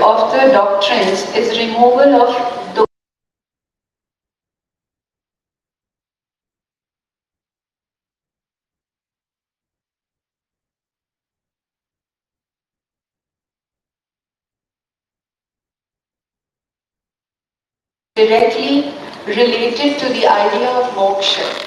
of the doctrines is removal of those directly related to the idea of moksha.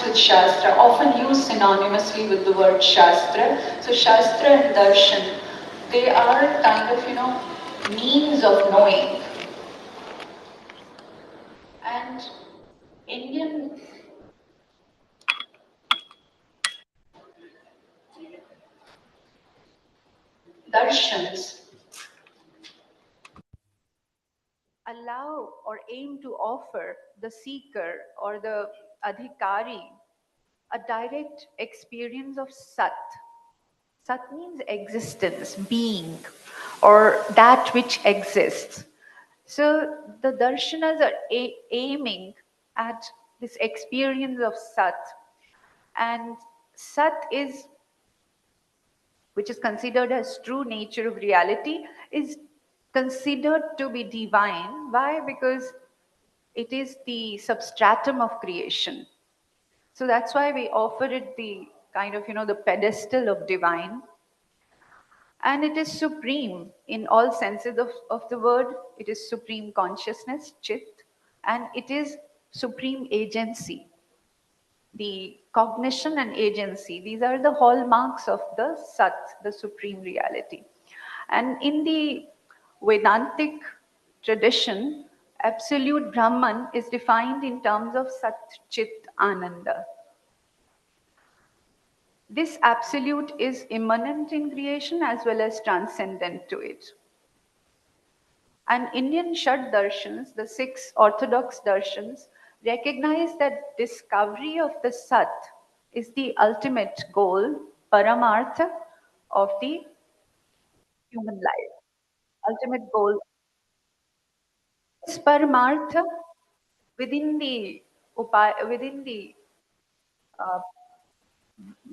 With Shastra, often used synonymously with the word Shastra. So Shastra and Darshan, they are kind of, means of knowing. And Indian darshans allow or aim to offer the seeker or the adhikari a direct experience of Sat. Sat means existence, being, or that which exists. So the darshanas are aiming at this experience of Sat. And Sat is, which is considered as true nature of reality, is considered to be divine. Why? Because it is the substratum of creation. So that's why we offer it the kind of, the pedestal of divine. And it is supreme in all senses of the word. It is supreme consciousness, chit, and it is supreme agency. The cognition and agency, these are the hallmarks of the Sat, the supreme reality. And in the Vedantic tradition, absolute Brahman is defined in terms of Sat Chit Ananda. This absolute is immanent in creation as well as transcendent to it. And Indian Shad Darshans, the six orthodox darshans, recognize that discovery of the Sat is the ultimate goal, Paramartha, of the human life. Ultimate goal is Paramartha within the uh,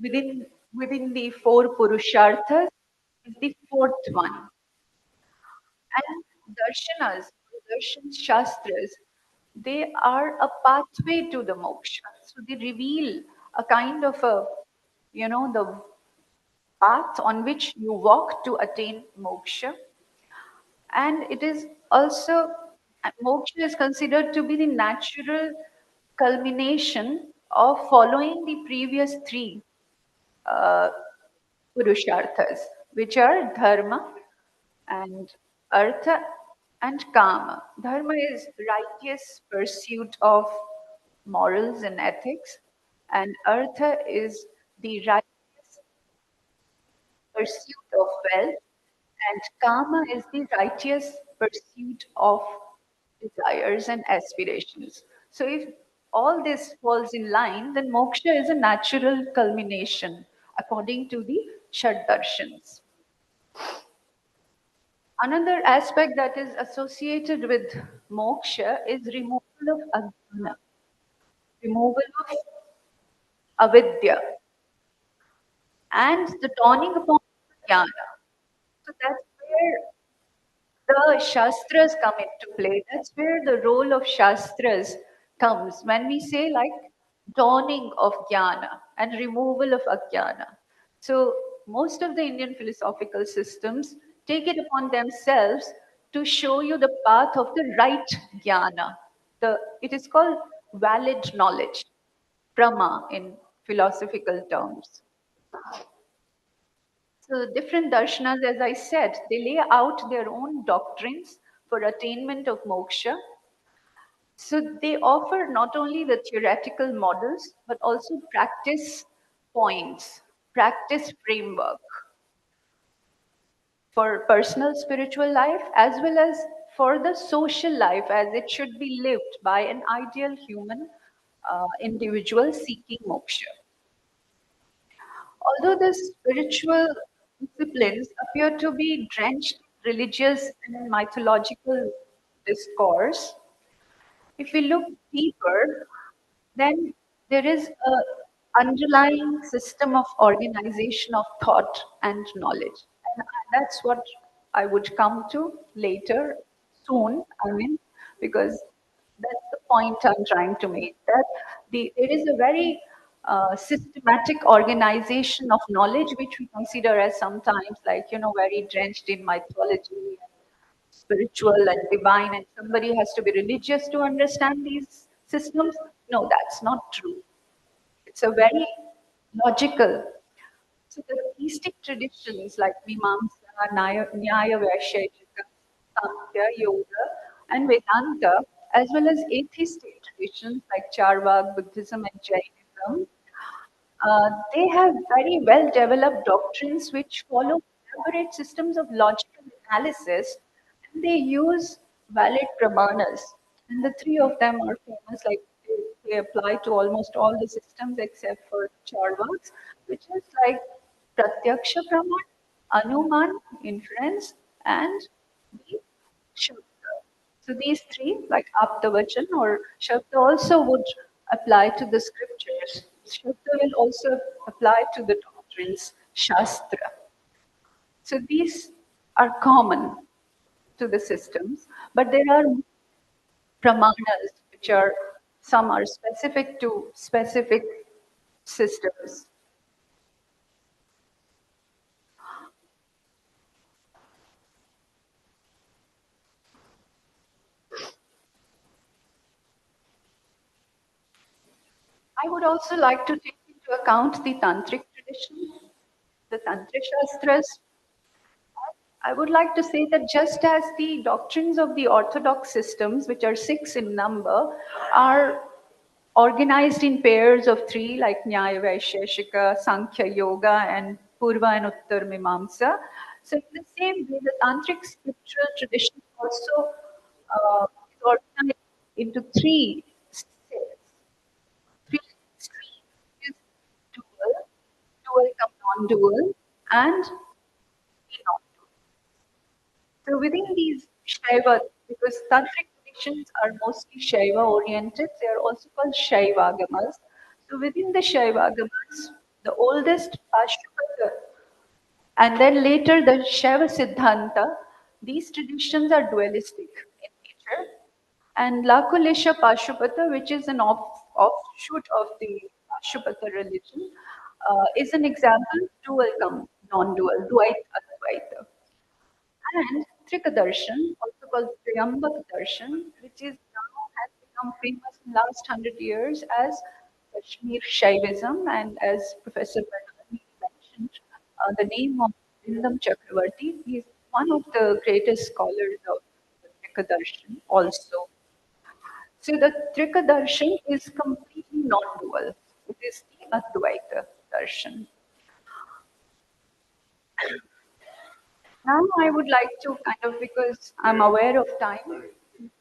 within the four Purusharthas is the fourth one. And darshanas, darshan shastras, they are a pathway to the moksha. So they reveal a kind of the path on which you walk to attain moksha. And it is also, moksha is considered to be the natural culmination of following the previous three uh, purusharthas, which are dharma and artha and kama. Dharma is righteous pursuit of morals and ethics, and artha is the righteous pursuit of wealth, and kama is the righteous pursuit of desires and aspirations. So if all this falls in line, then moksha is a natural culmination according to the Shad Darshans. Another aspect that is associated with moksha is removal of ajnana, removal of avidya, and the dawning upon jnana. So that's where the Shastras come into play. That's where the role of Shastras comes. When we say like dawning of jnana and removal of ajnana. So most of the Indian philosophical systems take it upon themselves to show you the path of the right jnana. It is called valid knowledge, prama in philosophical terms. So different darshanas, as I said, they lay out their own doctrines for attainment of moksha. So they offer not only the theoretical models, but also practice points, practice framework for personal spiritual life as well as for the social life as it should be lived by an ideal human individual seeking moksha. Although the spiritual disciplines appear to be drenched in religious and mythological discourse, if we look deeper, then there is a underlying system of organization of thought and knowledge. And that's what I would come to later, soon, I mean, because that's the point I'm trying to make. That there is a very systematic organization of knowledge, which we consider as sometimes like, very drenched in mythology, spiritual and divine, and somebody has to be religious to understand these systems. No, that's not true. It's a very logical. So the theistic traditions like Mimamsa, Nyaya, Vaisheshika, Samkhya, Yoga, and Vedanta, as well as atheistic traditions like Charvak, Buddhism, and Jainism, they have very well developed doctrines which follow elaborate systems of logical analysis, and they use valid pramanas. And the three of them are famous, like they apply to almost all the systems except for Charvaks, which is like Pratyaksha Praman, Anuman, inference, and the Shabda. So these three, like Aptavachan or Shabda, also would apply to the scriptures. Shabda will also apply to the doctrines, Shastra. So these are common to the systems, but there are pramanas, which are some are specific to specific systems. I would also like to take into account the Tantric tradition, the Tantra Shastras. I would like to say that just as the doctrines of the orthodox systems, which are six in number, are organized in pairs of three, like Nyaya, Vaisheshika, Sankhya, Yoga, and Purva and Uttar Mimamsa. So, in the same way, the Tantric scriptural tradition also is organized into three sets, three streams, which is dual, dual come non-dual, and non-dual. So within these Shaiva, because Tantric traditions are mostly Shaiva oriented, they are also called Shaivagamas. So within the Shaivagamas, the oldest Pashupata and then later the Shaiva Siddhanta, these traditions are dualistic in nature. And Lakulisha Pashupata, which is an offshoot of the Pashupata religion, is an example dual come non-dual, Dvait Advaita. And Trikadarshan, also called Triyambak Darshan, which is now has become famous in last 100 years as Kashmir Shaivism, and as Professor Bernard mentioned, the name of Vindam Chakravarti, he is one of the greatest scholars of the Trikadarshan also. So the Trikadarshan is completely non-dual. It is the Advaita Darshan. Now I would like to kind of, because I'm aware of time, 5 minutes.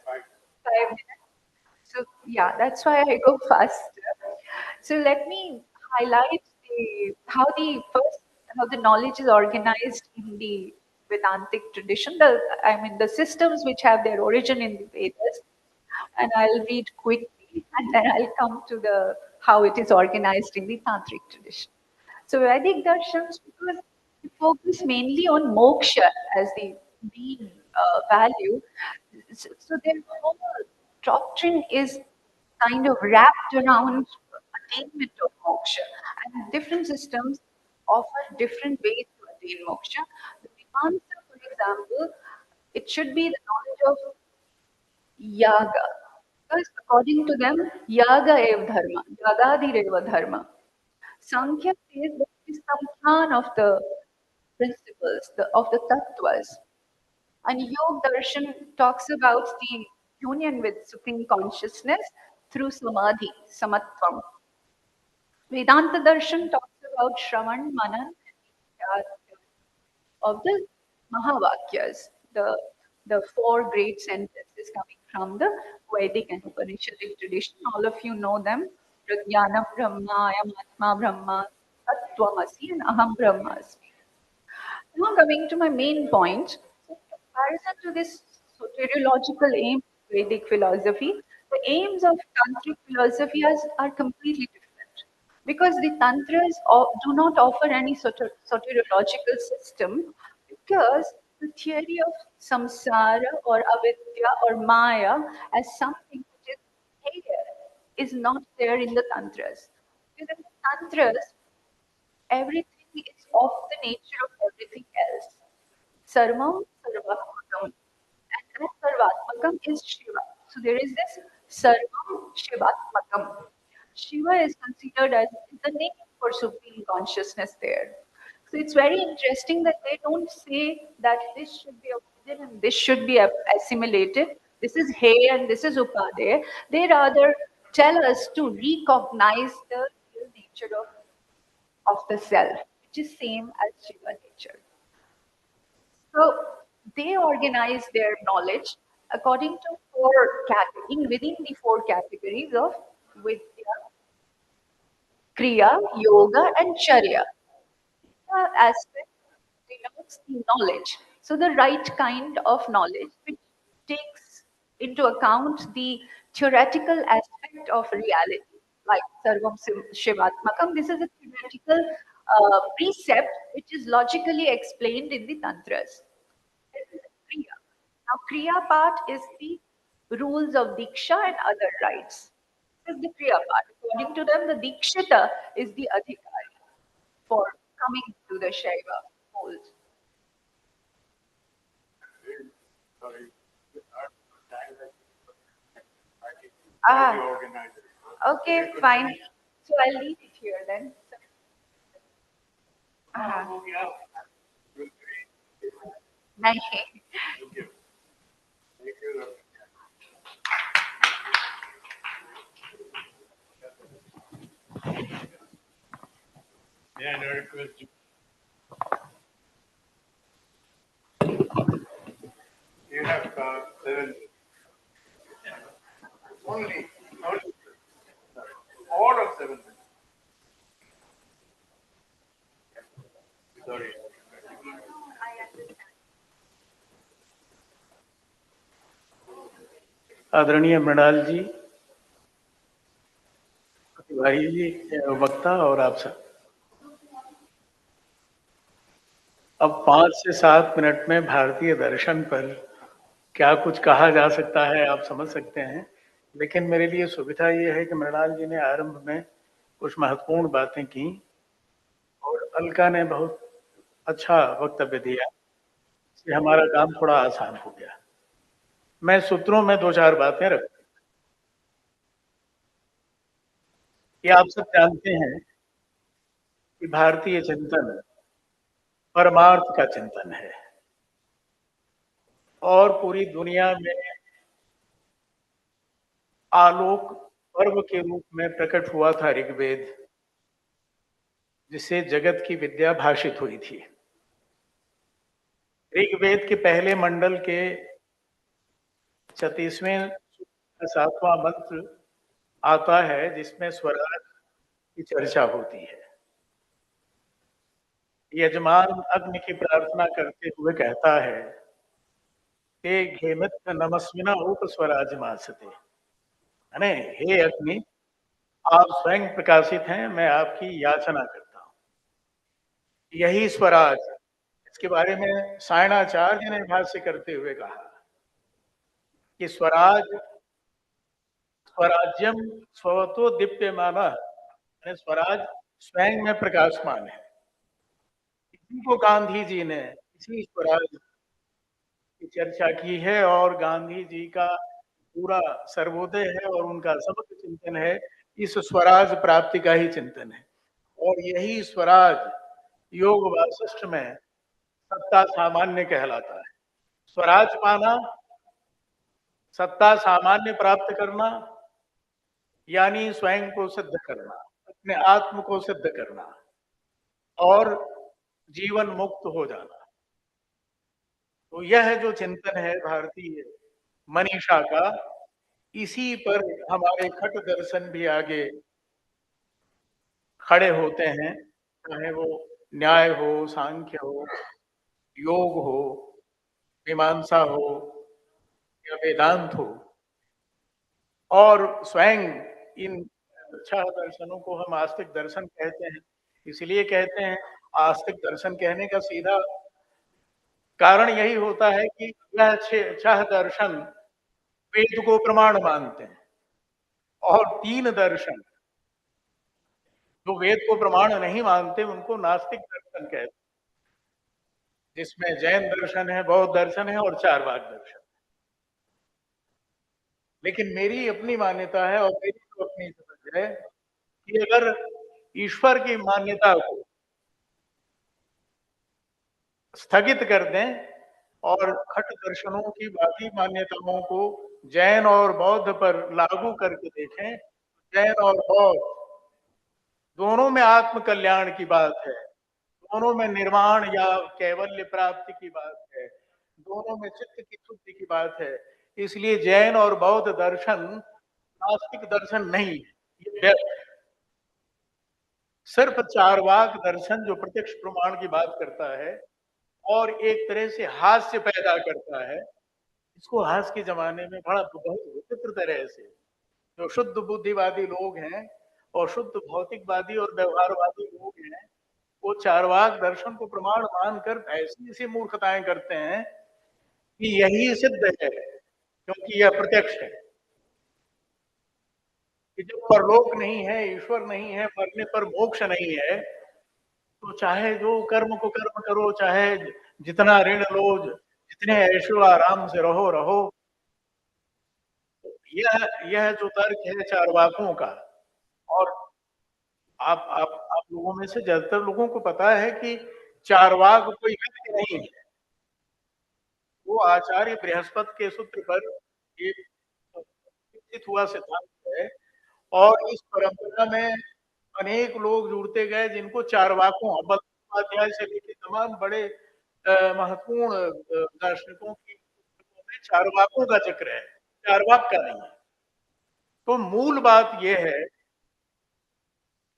5 minutes. So yeah, that's why I go fast. So let me highlight how the knowledge is organized in the Vedantic tradition. The systems which have their origin in the Vedas, and I'll read quickly, and then I'll come to the how it is organized in the Tantric tradition. So Vedic darshans, because they focus mainly on moksha as the main value, so their whole doctrine is kind of wrapped around attainment of moksha, and different systems offer different ways to attain moksha. The Mimamsa, for example, it should be the knowledge of yaga. Because according to them, yaga ev dharma, yagadireva dharma. Sankhya says that it is samkhan of the principles, of the tattvas. And Yog Darshan talks about the union with supreme consciousness through samadhi, samatvam. Vedanta Darshan talks about Shravan, Manan, and of the Mahavakyas, the four great sentences coming from the Vedic and Upanishadic tradition. All of you know them. Prajnanam Brahma, Ayam Atma Brahma, Tattvamasi, and Aham Brahmasmi. Now coming to my main point, in comparison to this soteriological aim of Vedic philosophy, the aims of Tantric philosophy are completely different. Because the Tantras do not offer any soteriological system, because the theory of samsara or avidya or maya as something which is here is not there in the Tantras. Because in the Tantras, everything is of the nature of everything else. Sarvam Sarvatmakam. And that Sarvatmakam is Shiva. So there is this Sarvam Shivatmakam. Shiva is considered as the name for supreme consciousness there. So it's very interesting that they don't say that this should be avoided and this should be assimilated. This is He and this is Upade. They rather tell us to recognize the real nature of the self, which is same as Shiva nature. So they organize their knowledge according to within the four categories of Vidya, Kriya, Yoga, and Charya. Aspect denotes the knowledge. So the right kind of knowledge, which takes into account the theoretical aspect of reality, like Sarvam Shivatmakam. This is a theoretical precept which is logically explained in the Tantras. This is Kriya. Now, Kriya part is the rules of Diksha and other rites. This is the Kriya part. According to them, the Dikshita is the Adhikari for coming to the Shaiva fold. Ah, okay, fine. So I'll leave it here then. Ah, नहीं. Yeah, no request. You have seven. Only, only all of seven. Sorry. आदरणीय मृणाल जी, तिवारी जी, वक्ता और आप सब, अब 5 से 7 minute में भारतीय दर्शन पर क्या कुछ कहा जा सकता है आप समझ सकते हैं। लेकिन मेरे लिए सुविधा ये है कि मृणाल जी ने आरंभ में कुछ महत्वपूर्ण बातें की और अलका ने बहुत अच्छा वक्तव्य दिया, इससे हमारा काम थोड़ा आसान हो गया। मैं सूत्रों में 2-4 बातें रख, ये आप सब जानते हैं कि भारतीय चिंतन परमार्थ का चिंतन है और पूरी दुनिया में आलोक पर्व के रूप में प्रकट हुआ था ऋग्वेद, जिससे जगत की विद्या भाषित हुई थी। ऋग्वेद के पहले मंडल के 36वें 7वां मंत्र आता है जिसमें स्वराज की चर्चा होती है। यजमान अग्नि की प्रार्थना करते हुए कहता है, ते घेमित्र नमस्विना उपस्वराजमासते। यानी हे अग्नि, आप स्वयं प्रकाशित हैं, मैं आपकी याचना करता हूँ। यही स्वराज, इसके बारे में सायणाचार्य ने भाष्य करते हुए कहा कि स्वराज स्वराज्यम स्वतो दीप्यमान, यानी स्वराज स्वयं में प्रकाशमान है। इसी को गांधी जी ने इसी स्वराज की चर्चा की है और गांधी जी का पूरा सर्वोदय है और उनका समग्र चिंतन है, इस स्वराज प्राप्ति का ही चिंतन है। और यही स्वराज योग वासिष्ठ में सत्ता सामान्य कहलाता है। स्वराज पाना, सत्ता सामान्य प्राप्त करना, यानी स्वयं को सिद्ध करना, अपने आत्म को सिद्ध करना और जीवन मुक्त हो जाना। तो यह जो चिंतन है भारतीय मनीषा का, इसी पर हमारे खट दर्शन भी आगे खड़े होते हैं, चाहे वो न्याय हो, सांख्य हो, योग हो, मीमांसा हो या वेदांत हो। और स्वयं इन छह दर्शनों को हम आस्तिक दर्शन कहते हैं। इसलिए कहते हैं, आस्तिक दर्शन कहने का सीधा कारण यही होता है कि यह छह दर्शन वेद को प्रमाण मानते हैं और तीन दर्शन जो वेद को प्रमाण नहीं मानते उनको नास्तिक दर्शन कहते हैं, जिसमें जैन दर्शन है, बौद्ध दर्शन है और चारवाक दर्शन। लेकिन मेरी अपनी मान्यता है और मेरी तो अपनी समझ है कि अगर ईश्वर की मान्यता को स्थगित कर दें और खट दर्शनों की बाकी मान्यताओं को जैन और बौद्ध पर लागू करके देखें, जैन और बौद्ध दोनों में आत्म कल्याण की बात है, दोनों में निर्वाण या कैवल्य प्राप्ति की बात है, दोनों में चित्त की शुद्धि की बात है। इसलिए जैन और बौद्ध दर्शन नास्तिक दर्शन नहीं है, ये व्यर्थ है। सिर्फ चारवाक दर्शन जो प्रत्यक्ष प्रमाण की बात करता है और एक तरह से हास्य पैदा करता है, इसको आज के जमाने में बड़ा बहुत विचित्र तरह से जो शुद्ध बुद्धिवादी लोग हैं और शुद्ध भौतिकवादी और व्यवहारवादी लोग हैं, वो चारवाक दर्शन को प्रमाण मानकर ऐसी ऐसी मूर्खताएं करते हैं कि यही सिद्ध है, क्योंकि यह प्रत्यक्ष है कि जब परलोक नहीं है, ईश्वर नहीं है, मरने पर मोक्ष नहीं है, तो चाहे जो कर्म को कर्म करो, चाहे जितना ऋण लो, जितने ऐशो आराम से रहो रहो। यह जो तर्क है चारवाकों का, और आप लोगों में से ज्यादातर लोगों को पता है कि चारवाक कोई व्यक्ति नहीं है, वो आचार्य बृहस्पति के सूत्र पर एक विकसित हुआ सिद्धांत है। और इस परंपरा में अनेक लोग जुड़ते गए जिनको चारवाकों, बल्द्योपाध्याय से लेकर तमाम बड़े महत्वपूर्ण दार्शनिकों की पुस्तकों में चारवाकों का जिक्र है, चारवाक का नहीं है। तो मूल बात यह है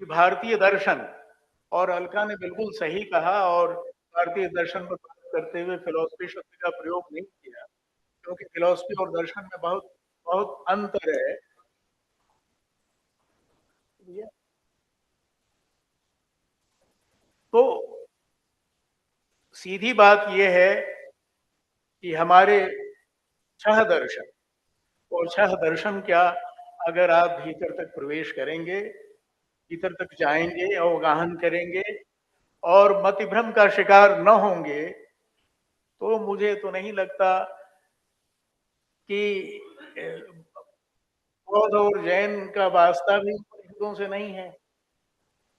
कि भारतीय दर्शन, और अलका ने बिल्कुल सही कहा, और भारतीय दर्शन पर बात करते हुए फिलॉसफी शब्द का प्रयोग नहीं किया, क्योंकि फिलॉसफी और दर्शन में बहुत बहुत अंतर है। तो सीधी बात यह है कि हमारे छह दर्शन, और छह दर्शन क्या, अगर आप भीतर तक प्रवेश करेंगे, भीतर तक जाएंगे, अवगाहन करेंगे और मतिभ्रम का शिकार न होंगे, तो मुझे तो नहीं लगता कि बौद्ध और जैन का वास्ता भी उपनिषदों से नहीं है,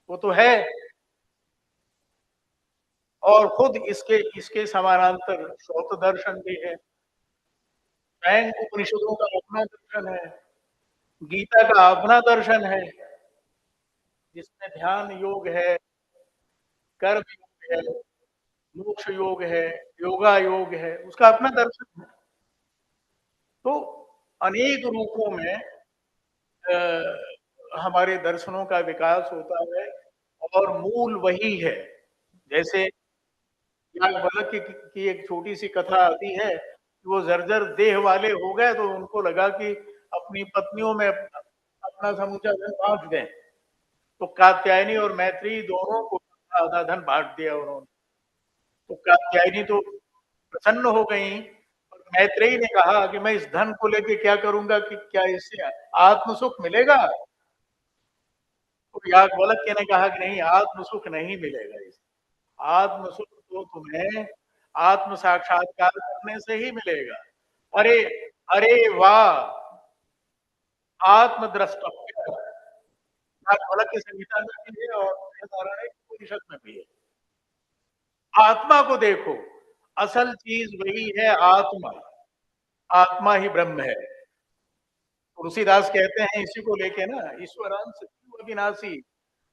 वो तो है। और खुद इसके इसके समानांतर शौत दर्शन भी है, स्वयं उपनिषदों का अपना दर्शन है, गीता का अपना दर्शन है, जिसमें ध्यान योग है, कर्म योग है, मोक्ष योग है, योगा योग है, उसका अपना दर्शन है। तो अनेक रूपों में हमारे दर्शनों का विकास होता है और मूल वही है। जैसे याज्ञवल्क्य की एक छोटी सी कथा आती है कि वो जर्जर देह वाले हो गए तो उनको लगा कि अपनी पत्नियों में अपना समूचा धन बांट दें, तो कात्यायनी और मैत्री दोनों को आधा धन बांट दिया उन्होंने। तो कात्यायनी तो प्रसन्न हो गई और मैत्रेयी ने कहा कि मैं इस धन को लेके क्या करूंगा, कि क्या इससे आत्म सुख मिलेगा? तो याज्ञवल्क्य ने कहा कि नहीं, आत्म सुख नहीं मिलेगा इससे। आत्म सुख तो तुम्हें आत्म साक्षात्कार करने से ही मिलेगा। अरे, अरे वाह, आत्म द्रष्टव्य याज्ञवल्क्य संहिता में भी है और बृहदारण्यक उपनिषद में भी है। आत्मा को देखो, असल चीज वही है आत्मा। आत्मा ही ब्रह्म है। तुलसीदास कहते हैं इसी को लेके ना, ईश्वरांश जीव अविनाशी,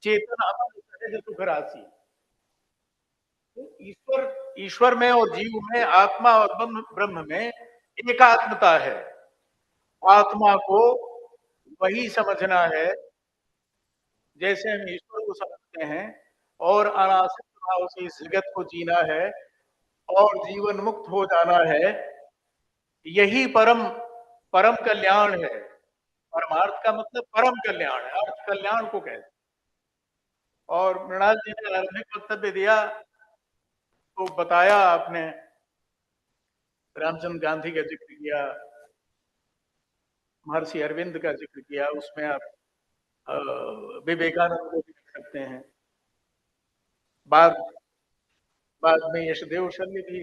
चेतन अमर सहज सुख राशि। तो ईश्वर, ईश्वर में और जीव में, आत्मा और ब्रह्म ब्रह्म में एकात्मता है। आत्मा को वही समझना है जैसे हम ईश्वर को समझते हैं, और अनासक्त भाव से इस जगत को जीना है और जीवन मुक्त हो जाना है। यही परम परम कल्याण है। परमार्थ का मतलब परम कल्याण है, अर्थ कल्याण को कहते हैं। और मृणाल जी ने आरंभिक वक्तव्य दिया तो बताया आपने, रामचंद्र गांधी का जिक्र किया, महर्षि अरविंद का जिक्र किया, उसमें आप विवेकानंद को भी लिख सकते हैं। बाद बाद में यशदेव शल्य भी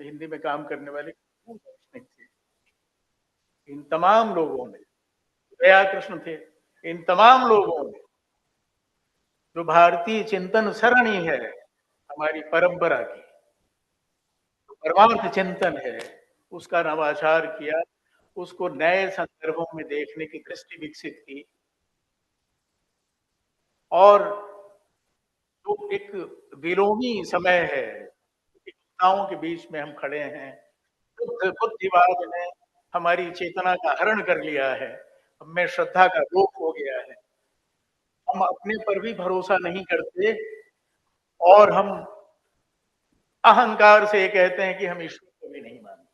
हिंदी में काम करने वाले दार्शनिक थे। इन तमाम लोगों ने, दया कृष्ण थे, इन तमाम लोगों ने जो भारतीय चिंतन सरणी है हमारी परंपरा की, जो परमार्थ चिंतन है, उसका नवाचार किया, उसको नए संदर्भों में देखने की दृष्टि विकसित की। और जो एक विलोमी समय है, एकताओं के बीच में हम खड़े हैं, बुद्धिवाद ने हमारी चेतना का हरण कर लिया है, हमें श्रद्धा का लोप हो गया है, हम अपने पर भी भरोसा नहीं करते और हम अहंकार से ये कहते हैं कि हम ईश्वर को भी नहीं मानते।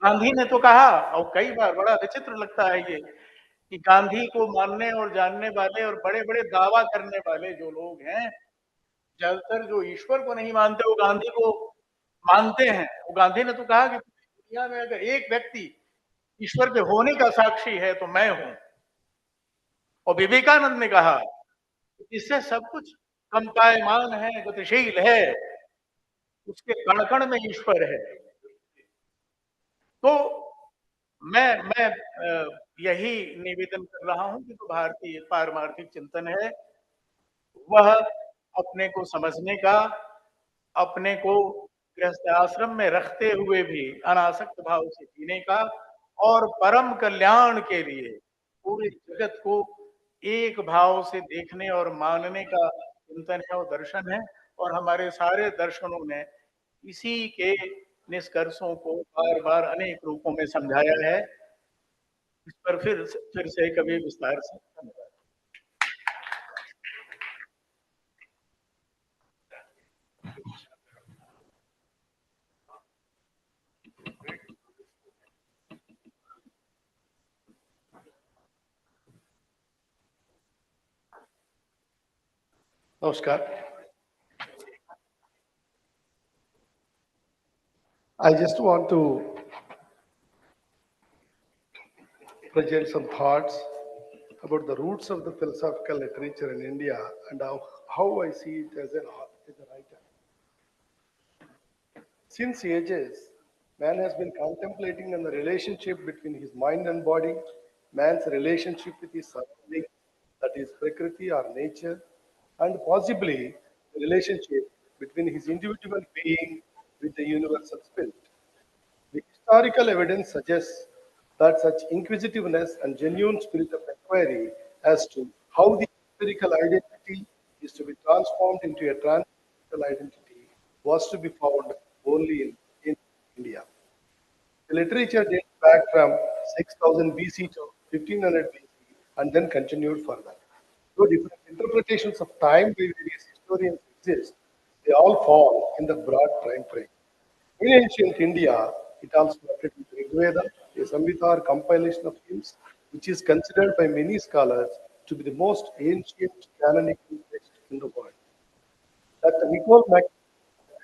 गांधी ने तो कहा, और कई बार बड़ा विचित्र लगता है ये, कि गांधी को मानने और जानने वाले और बड़े बड़े दावा करने वाले जो लोग हैं, ज्यादातर जो ईश्वर को नहीं मानते वो गांधी को मानते हैं। वो गांधी ने तो कहा कि दुनिया में अगर एक व्यक्ति ईश्वर के होने का साक्षी है तो मैं हूं। और विवेकानंद ने कहा इससे सब कुछ कंपायमान है, गतिशील है, उसके कण कण में ईश्वर है। तो मैं यही निवेदन कर रहा हूं कि जो भारतीय पारमार्थिक चिंतन है वह अपने को समझने का, अपने को गृहस्थ आश्रम में रखते हुए भी अनासक्त भाव से जीने का, और परम कल्याण के लिए पूरे जगत को एक भाव से देखने और मानने का चिंतन है और दर्शन है। और हमारे सारे दर्शनों ने इसी के निष्कर्षों को बार बार अनेक रूपों में समझाया है। इस पर फिर से कभी विस्तार से धन्यवाद। Namaskar. I just want to present some thoughts about the roots of the philosophical literature in India and how I see it as a writer. Since ages, man has been contemplating on the relationship between his mind and body, man's relationship with his surroundings, that is Prakriti or nature, and possibly the relationship between his individual being with the universal spirit. The historical evidence suggests that such inquisitiveness and genuine spirit of inquiry as to how the empirical identity is to be transformed into a transcendental identity was to be found only in India. The literature dates back from 6000 BC to 1500 BC and then continued further. Though different interpretations of time by various historians exist, they all fall in the broad time frame. In ancient India, it all started with Rig Veda, a Samhita or compilation of hymns, which is considered by many scholars to be the most ancient canonical text in the world. Dr. Nicole Mac,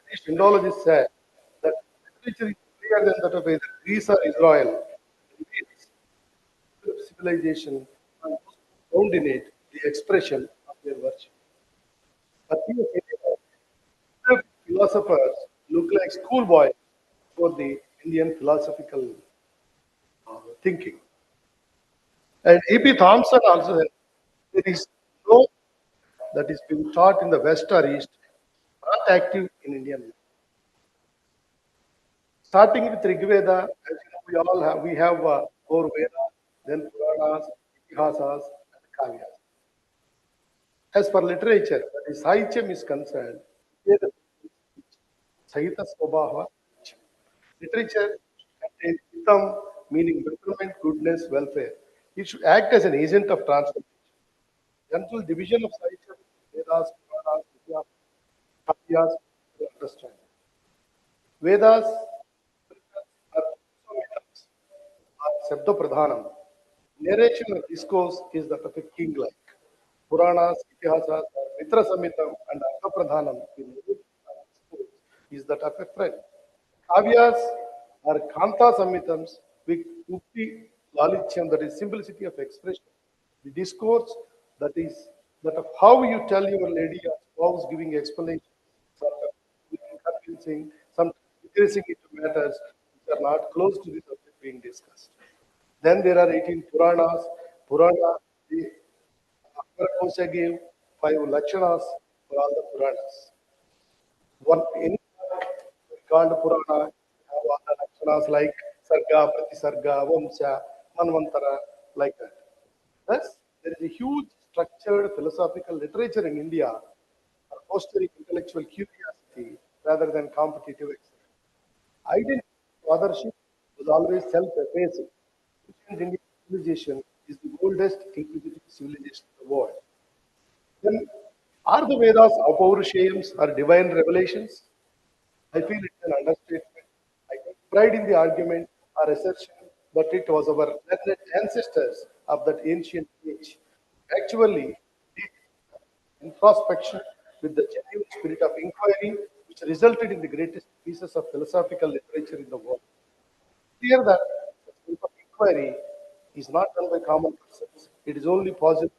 British Indologist, said that literature is earlier than that of either Greece or Israel. It reveals civilization and found in it the expression of their virtue. But here, the philosophers look like schoolboys for the Indian philosophical thinking. And E.P. Thompson also said there is no that is being taught in the West or East, not active in Indian. Starting with Rig Veda, as you know, we have four Vedas, then Puranas, Itihasas, and Kavyas. As for literature, that is Sahityam is concerned, Veda Sahita Swabhava. Literature contains hitam, meaning betterment, goodness, welfare. It should act as an agent of transformation. Gentle division of Sahitya, Vedas, Puranas, Vidya, Kavyas, to understand. Vedas are Samhitas, are Sabda Pradhanam. Narration or discourse is that of a king like. Puranas, Itihasas are Mitra Samhitam and Artha Pradhanam in discourse is that of a friend. Kavyas are Kanta Samhitams with Ukti Lalityam, that is simplicity of expression. The discourse that is that of how you tell your lady or spouse giving explanations, sometimes convincing, sometimes increasing into matters which are not close to the subject being discussed. Then there are 18 Puranas. Purana, the Akbar Kosha gave 5 Lakshanas for all the Puranas. One any called Purana have all the Lakshanas like Sarga, Pratisarga, Vamsha, Manvantara, like that. Thus, there is a huge structured philosophical literature in India for fostering intellectual curiosity rather than competitive excellence. Identity of authorship was always self-effacing. Ancient Indian civilization is the oldest inquisitive civilization in the world. Then, are the Vedas apaurushayams or divine revelations? I feel it's an understatement. I take pride in the argument or assertion that it was our learned ancestors of that ancient age actually did introspection with the genuine spirit of inquiry, which resulted in the greatest pieces of philosophical literature in the world. Clear that the spirit of inquiry is not done by common persons. It is only possible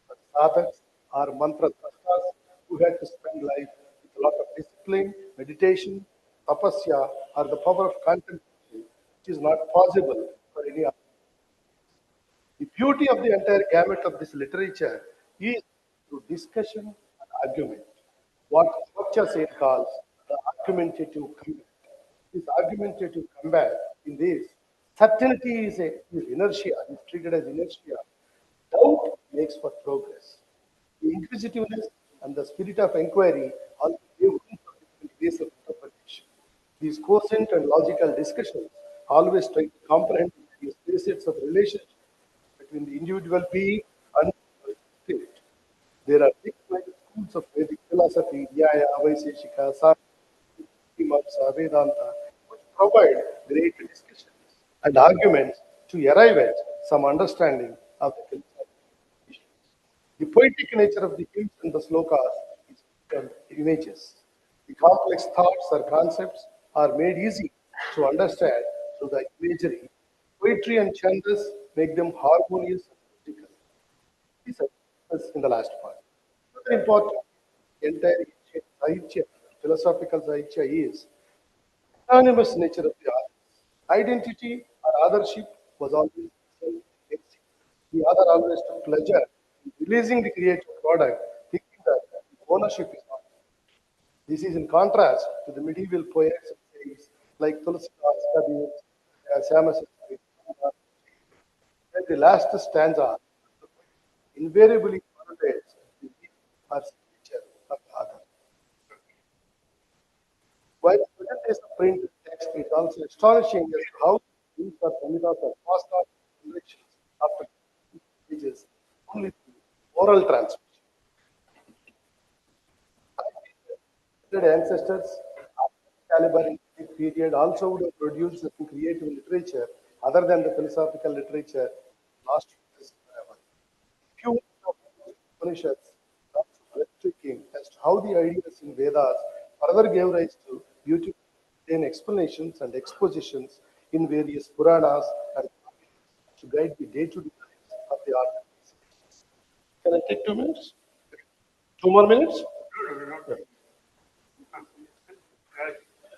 for sadhaks or mantra drashtas who had to spend life with a lot of discipline, meditation, tapasya, or the power of contemplation, which is not possible for any other. The beauty of the entire gamut of this literature is through discussion and argument. What Swacha Sen calls the argumentative combat. This argumentative combat in this, certainty is inertia, is treated as inertia. Doubt makes for progress. The inquisitiveness and the spirit of inquiry also give room for different ways of interpretation. These quotient and logical discussions always try to comprehend various facets of relationship between the individual being and the spirit. There are six schools of Vedic philosophy, Nyaya, Vaiseshika, Samkhya, Mimamsa, Vedanta, which provide great discussions and arguments to arrive at some understanding of the philosophical issues. The poetic nature of the hymns and the slokas is from images. The complex thoughts or concepts are made easy to understand through the imagery. Poetry and chandas make them harmonious and musical. These are discussed in the last part. Another important entire ancient Sahitya, philosophical Sahitya is anonymous nature of the author. Identity or authorship was always self-effacing. The author always took pleasure in releasing the creative product, thinking that ownership is not. This is in contrast to the medieval poets and saints like Tulsidas, Kabir, Syamasundari, where the last stanza invariably connotates the deep or signature of the author. While the present days of print text is also astonishing as to how or Samitas are passed on to generations after ages only through oral transmission. Their ancestors of caliber in this period also would have produced some creative literature other than the philosophical literature lost to us forever. Few of the Upanishads are also breathtaking as to how the ideas in Vedas further gave rise to beautiful in explanations and expositions in various Puranas and to guide the day-to-day lives of the ordinary citizens. Can I take 2 minutes? 2 more minutes?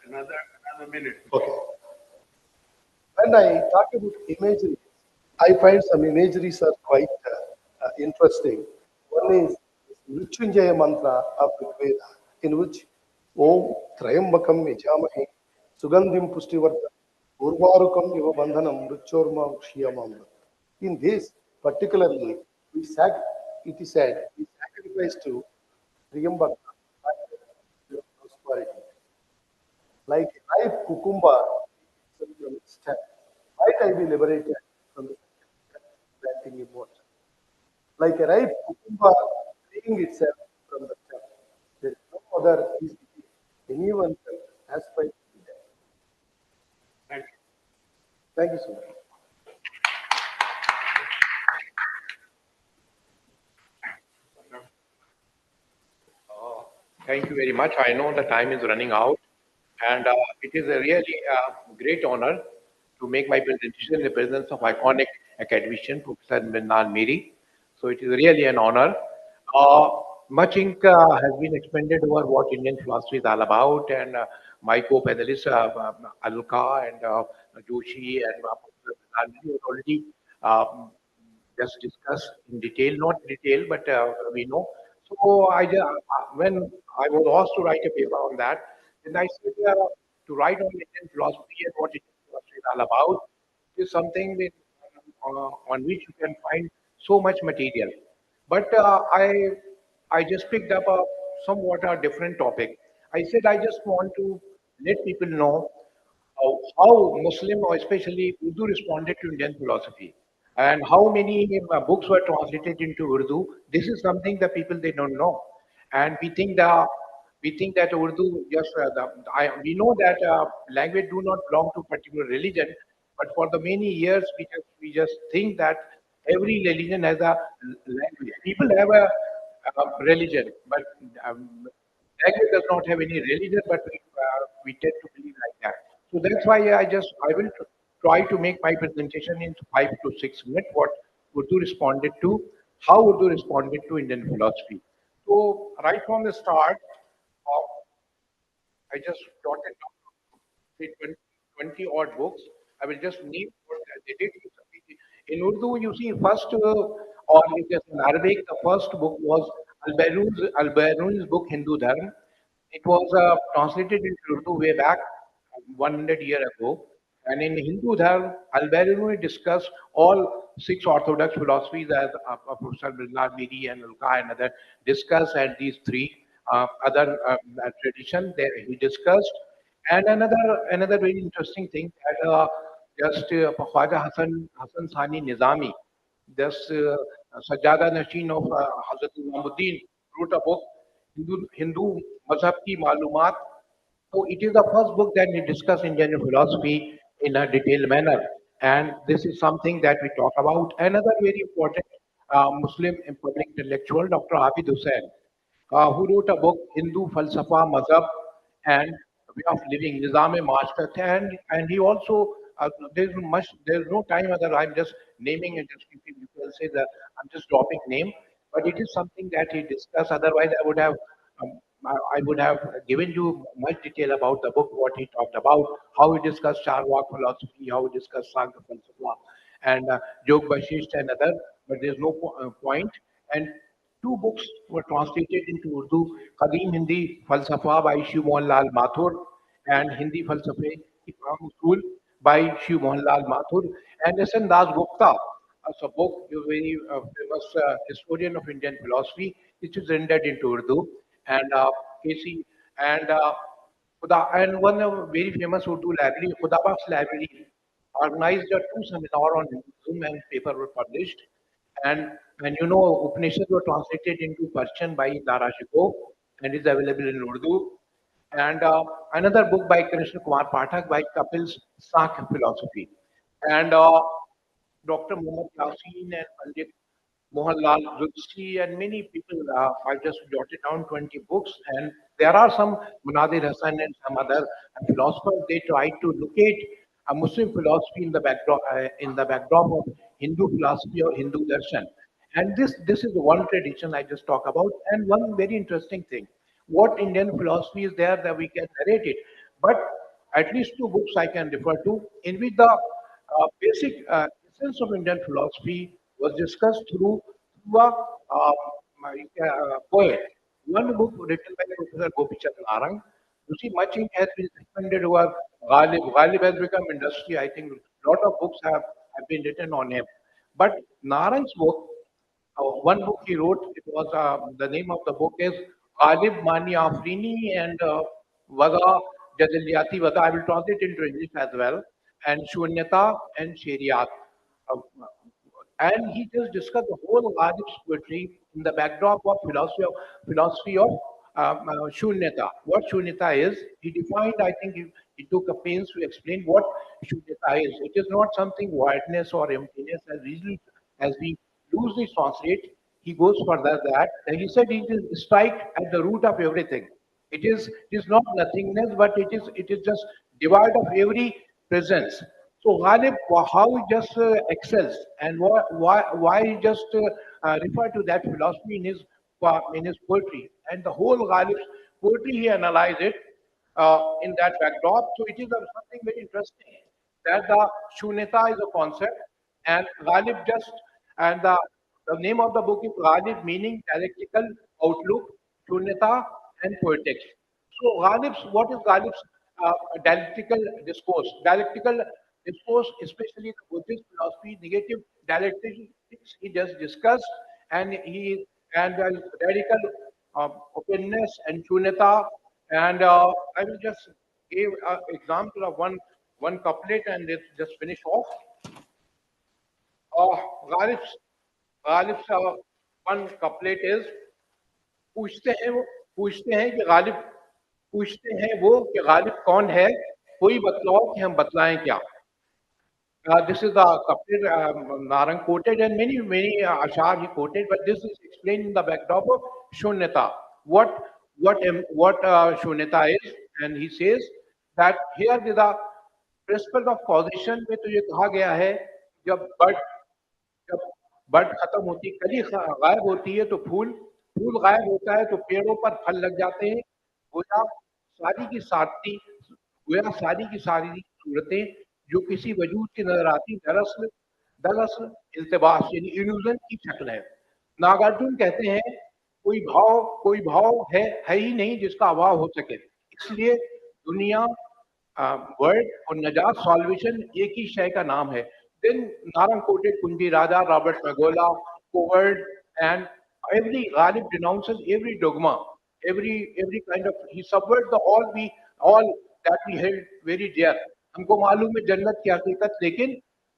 Another minute. Okay. When I talk about imagery, I find some imageries are quite interesting. One is Mrityunjaya mantra of Rigveda, in which Om Trayambakam Yajamahe Sugandhim Pushtivarta Urvarukam Iva Bandhanam Mrityurma Ukshiyamam. In this, particularly, it is said we sacrifice to Triyambaka prosperity. Like a ripe cucumber from its stem, might I be liberated from the planting immortal. Like a ripe cucumber freeing itself from the stem, there is no other easy way anyone can aspire to be there. Thank Thank you so much. Thank you very much. I know the time is running out, and it is a really great honor to make my presentation in the presence of iconic academician, Professor Minnal Miri. So it is really an honor. Uh, Much ink has been expended over what Indian philosophy is all about, and my co-panelists, Aluka and Joshi and Professor Minnal Miri have already just discussed in detail, not detail, but we know. So when I was asked to write a paper on that, then I said to write on Indian philosophy and what Indian philosophy is all about is something on which you can find so much material. But I just picked up a somewhat a different topic. I said I just want to let people know how Muslim or especially Urdu responded to Indian philosophy and how many books were translated into Urdu. This is something that people they don't know, and we think that Urdu just we know that language do not belong to particular religion, but for the many years we just think that every religion has a language. People have a religion, but um, language does not have any religion, but we tend to believe like that. So that's why I will try to make my presentation in 5 to 6 minutes. What Urdu responded to, how Urdu responded to Indian philosophy. So right from the start, I just jotted down say 20 odd books. I will just name what they did. In Urdu, you see, first, or if it's in Arabic, the first book was Al-Bairuni's book, Hindu Dharma. It was translated into Urdu way back 100 years ago. And in Hindu Dharma, Al-Bairuni discussed all six orthodox philosophies as Professor Bilal Miri and Ulka and other discussed, and these three other tradition there he discussed. And another very interesting thing that just Khwaja Hassan Sani Nizami, this Sajjada Nashin of Hazrat Imamuddin wrote a book, Hindu Mazhab ki Malumat. So it is the first book that we discuss Indian philosophy in a detailed manner, and this is something that we talk about. Another very important Muslim and public intellectual, Dr. Abid Hussain, who wrote a book, Hindu Falsafa, Mazhab, and Way of Living, Nizam-e Maaskat, and he also, there's no time other, I'm just naming and just keeping, you can say that I'm just dropping name, but it is something that he discussed, otherwise um, I would have given you much detail about the book, what he talked about, how he discussed Charvak philosophy, how he discussed Sankhya Falsafa, and Jog Bashisht and other, but there's no point. And two books were translated into Urdu, Qadim Hindi Falsafa by Shiv Mohan Lal Mathur and Hindi Falsafe Imam Usul by Shiv Mohan Lal Mathur and S.N. Das Gupta, a book, a very famous historian of Indian philosophy, which is rendered into Urdu, and Casey and and one very famous Urdu library, Khudabak's library, organized a two seminar on Hinduism and paper were published. And Upanishads were translated into Persian by Dara Shikoh and is available in Urdu. And another book by Krishna Kumar Pathak by Kapil's Sakh Philosophy. And Dr. Muhammad Yasin and Pandit Mohanlal Jutsi and many people. I just jotted down 20 books, and there are some Munadir Hassan and some other philosophers. They try to locate a Muslim philosophy in the backdrop of Hindu philosophy or Hindu darshan. And this is one tradition I just talk about, and one very interesting thing. What Indian philosophy is there that we can narrate it, but at least two books I can refer to in which the basic essence of Indian philosophy was discussed through a poet. One book written by Professor Gopichand Narang. You see, much ink has been expended over Ghalib. Ghalib has become industry. I think a lot of books have been written on him. But Narang's book, one book he wrote, it was the name of the book is Ghalib Mani Afrini and Vada Jadaliyati Vada. I will translate into English as well. And Shunyata and Sheriyat. Uh, and he just discussed the whole Ghalib's poetry in the backdrop of philosophy of Shunyata. What Shunyata is, he defined. I think he took a pains to explain what Shunyata is. It is not something voidness or emptiness as we loosely translate. He goes further that and he said it is strike at the root of everything. It is not nothingness, but it is just divide of every presence. So Ghalib, how he just excels and why he just refer to that philosophy in his poetry and the whole Ghalib's poetry he analyzed it in that backdrop. So it is something very interesting that the Shunyata is a concept and Ghalib just and the name of the book is Ghalib meaning dialectical outlook, Shunyata and poetics. So what is Ghalib's dialectical discourse? Dialectical discourse, especially the Buddhist philosophy, negative dialectics he just discussed, and radical openness and shunyata. And I will just give an example of one couplet and let's just finish off. Uh, Ghalib's Ghalib's one couplet is पूछते हैं वो पूछते हैं कि गालिब पूछते हैं वो कि गालिब कौन है कोई बतलाओ कि हम बतलाएं क्या. This is the couplet Narang quoted and many ashar he quoted, but this is explained in the backdrop of Shunyata. What Shunyata is, and he says that here the principle of causation में तो ये कहा गया है जब जब बड खत्म होती कली गायब होती है तो फूल फूल गायब होता है तो पेड़ों पर फल लग जाते हैं. गोया सारी की सारी गोया सारी की सारी सूरतें जो किसी वजूद की नजर आती दरअसल दरअसल इल्तिबास यानी इल्यूजन की शक्ल है. नागार्जुन कहते हैं कोई भाव है ही नहीं जिसका अभाव हो सके. इसलिए दुनिया वर्ड और नजात सॉल्वेशन एक ही शय का नाम है. Then Narang quoted Kunji Raja, Robert Magola, Coward, and every Ghalib denounces every dogma, every kind of he subverts the all that we held very dear. हमको मालूम है जन्नत की हकीकत लेकिन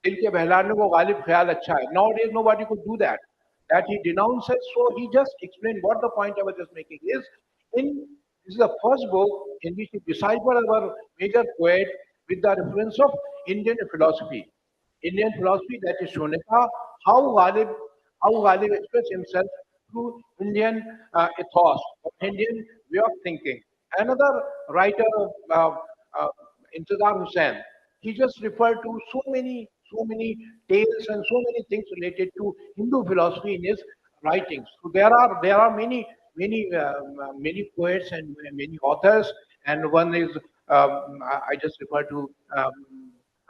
दिल के बहलाने को गालिब ख्याल अच्छा है. Nowadays nobody could do that. That he denounces. So he just explained what the point I was just making is in this is the first book in which he deciphered our major poet with the reference of Indian philosophy. Indian philosophy that is Shoneka, how Ghalib, how Ghalib expressed himself through Indian ethos, Indian way of thinking. Another writer, uh, uh, Intizar Hussain, he just referred to so many tales and so many things related to Hindu philosophy in his writings. So there are many poets and many authors, and one is I just refer to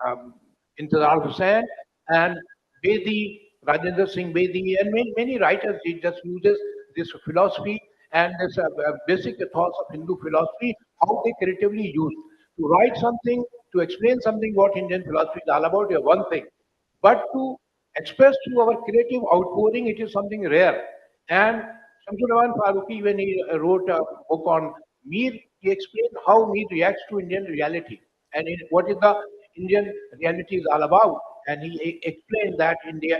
um, Intizar Hussain and Bedi, Rajendra Singh Bedi, and many writers. He just uses this philosophy and this basic thoughts of Hindu philosophy, how they creatively use to write something, to explain something what Indian philosophy is all about, is one thing. But to express through our creative outpouring, it is something rare. And Shamsul Rahman Farooqi, when he wrote a book on Mir, he explained how Mir reacts to Indian reality and what is the Indian reality is all about. And he explained that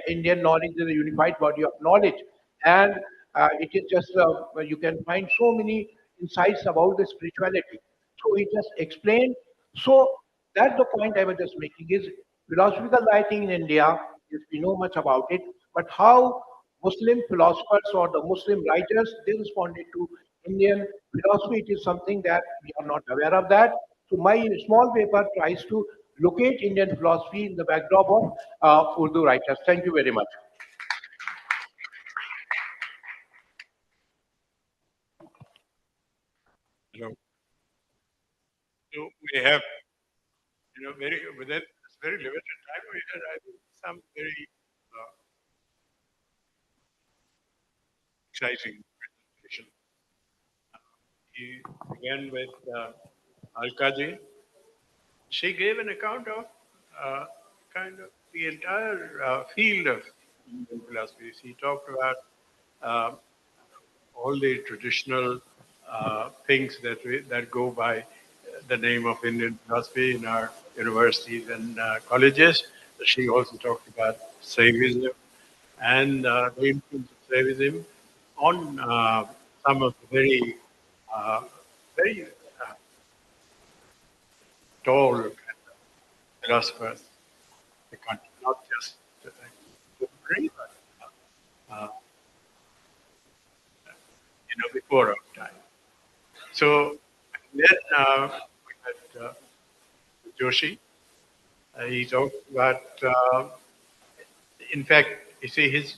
Indian knowledge is a unified body of knowledge, and it is just you can find so many insights about the spirituality. So he just explained. So that's the point I was just making is philosophical writing in India. Yes, we know much about it, but how Muslim philosophers or the Muslim writers they responded to Indian philosophy, it is something that we are not aware of that. So my small paper tries to locate Indian philosophy in the backdrop of Urdu writers. Thank you very much. You know, so we have, very within this very limited time, we had, I think, some very exciting presentation. He began with Al-Qadi. She gave an account of kind of the entire field of Indian philosophy. She talked about uh, all the traditional things that go by the name of Indian philosophy in our universities and colleges. She also talked about Saivism and the influence of Saivism on some of the uh, very tall kind of philosophers in the country, not just contemporary, but uh, before our time. So then we had Joshi. He talked about, in fact, you see his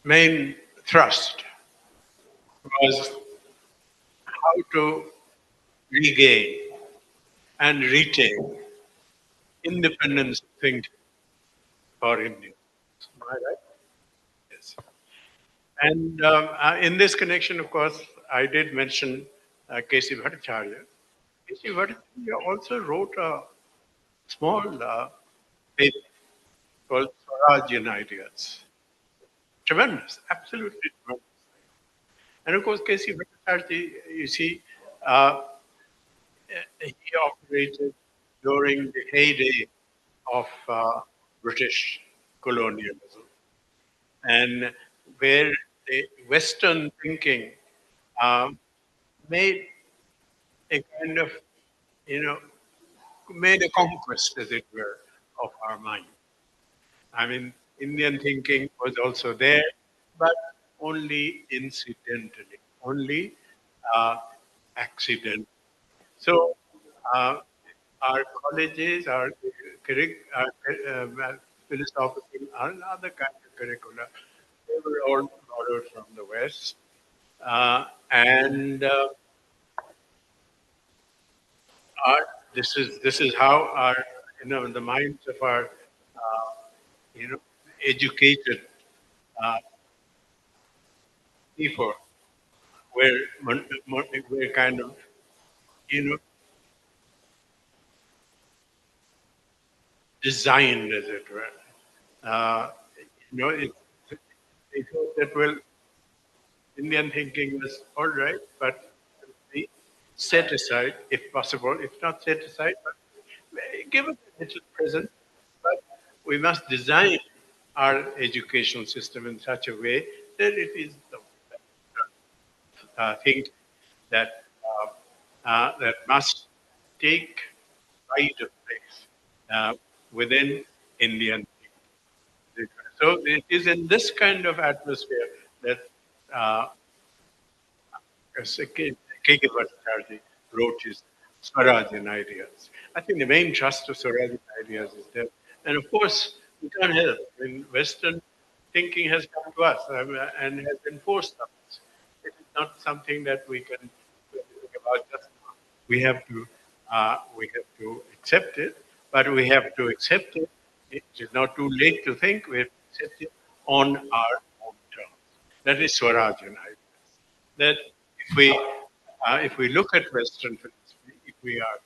main thrust was how to regain and retain independence of thinking for Indians. Am I right? Yes. And in this connection, of course, I did mention K.C. Bhattacharya. K.C. Bhattacharya also wrote a small paper called Swarajyan Ideas. Tremendous, absolutely tremendous. And of course, K.C. Bhattacharya, you see, uh, he operated during the heyday of British colonialism, and where the Western thinking um, made a kind of, you know, made a conquest, as it were, of our mind. I mean, Indian thinking was also there, but only incidentally, only uh, accident. So, uh, our colleges, our philosophical and other kinds of curricula, they were all borrowed from the West. And our, this is how our, the minds of our, you know, educated uh, people were, were kind of, you know, designed, as it were. Uh, it, they thought that, well, Indian thinking was all right, but be set aside if possible, if not set aside, but give it a little present. But we must design our educational system in such a way that it is the thing that must take pride of place within Indian. So it is in this kind of atmosphere that uh, K.K. Bhattacharya wrote his Swarajyan ideas. I think the main thrust of Swarajyan ideas is there. And of course, we can't help. I mean, Western thinking has come to us and has been forced on us. It is not something that we can think about just now. We have to accept it, but we have to accept it. It is not too late to think. We have to accept it on our own terms. That is Swarajyan ideas. That if we look at Western philosophy, if we are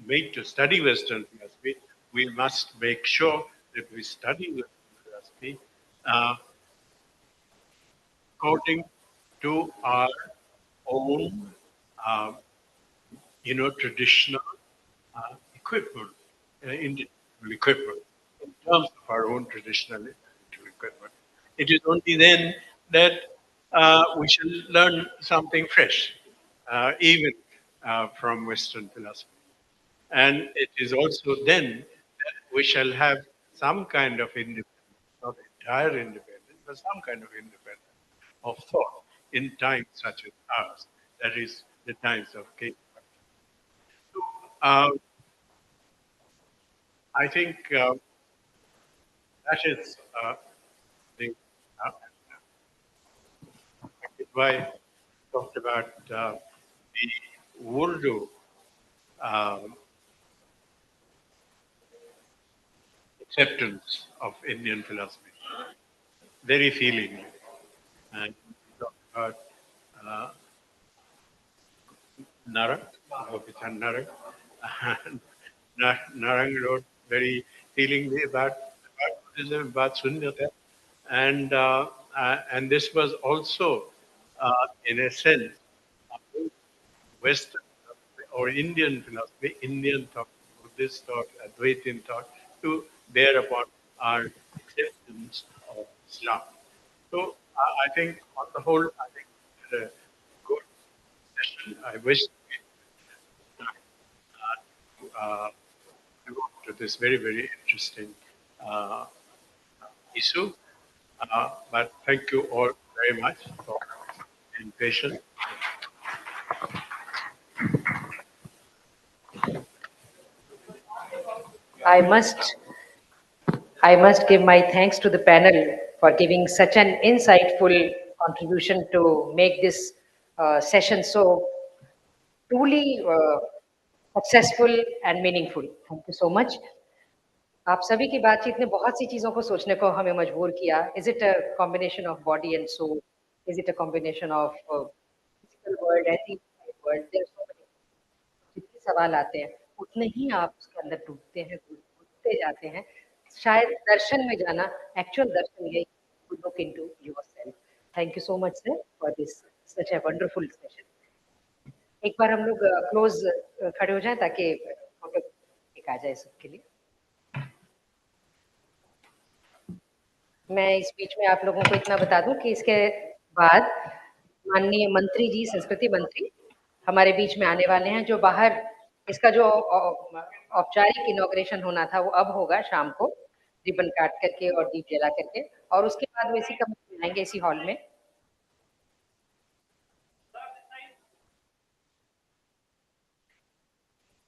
made to study Western philosophy, we must make sure that we study Western philosophy uh, according to our traditional equipment, Indian equipment, in terms of our own traditional equipment. It is only then that we shall learn something fresh, even from Western philosophy. And it is also then that we shall have some kind of independence, not entire independence, but some kind of independence of thought in times such as ours, that is, the times of King. Uh, I think that is the uh, why I talked about the Urdu um acceptance of Indian philosophy, very feelingly. And we talked about uh, Narang, Gopichand Narang. And Narang wrote very feelingly about Buddhism, about Sunyata. And this was also, in a sense, Western or Indian philosophy, Indian thought, Buddhist thought, Advaitin thought, to bear upon our acceptance of Islam. So I think, on the whole, I think it's a good session. I wish uh, to this very, very interesting uh, issue. But thank you all very much for being patient. I must I must give my thanks to the panel for giving such an insightful contribution to make this session so truly successful and meaningful. Thank you so much. आप सभी की बातचीत ने बहुत सी चीज़ों को सोचने को हमें मजबूर किया. Is it a combination of body and soul? Is it a combination of physical world and the world? There are so many. जितने सवाल आते हैं उतने ही आप उसके अंदर डूबते हैं, डूबते जाते हैं. शायद दर्शन में जाना, एक्चुअल दर्शन यही, to look into yourself. Thank you so much, sir, for this such a wonderful session. एक बार हम लोग क्लोज खड़े हो जाएं ताकि फोटो एक आ जाए सबके लिए. मैं इस बीच में आप लोगों को इतना बता दूं कि इसके बाद माननीय मंत्री जी, संस्कृति मंत्री हमारे बीच में आने वाले हैं, जो बाहर इसका जो औपचारिक इनॉग्रेशन होना था वो अब होगा शाम को, रिबन काट करके और दीप जला करके, और उसके बाद वो इसी कमरे में आएंगे, इसी हॉल में.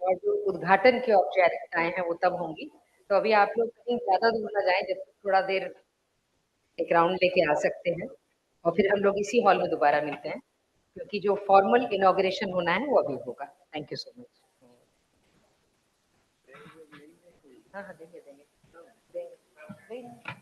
और जो उद्घाटन की औपचारिकताएं हैं वो तब होंगी. तो अभी आप लोग कहीं ज्यादा दूर ना जाएं, जब तक थोड़ा देर एक राउंड लेके आ सकते हैं, और फिर हम लोग इसी हॉल में दोबारा मिलते हैं, क्योंकि जो फॉर्मल इनॉग्रेशन होना है वो अभी होगा. Thank you so much. हाँ हाँ देंगे देंगे देंगे.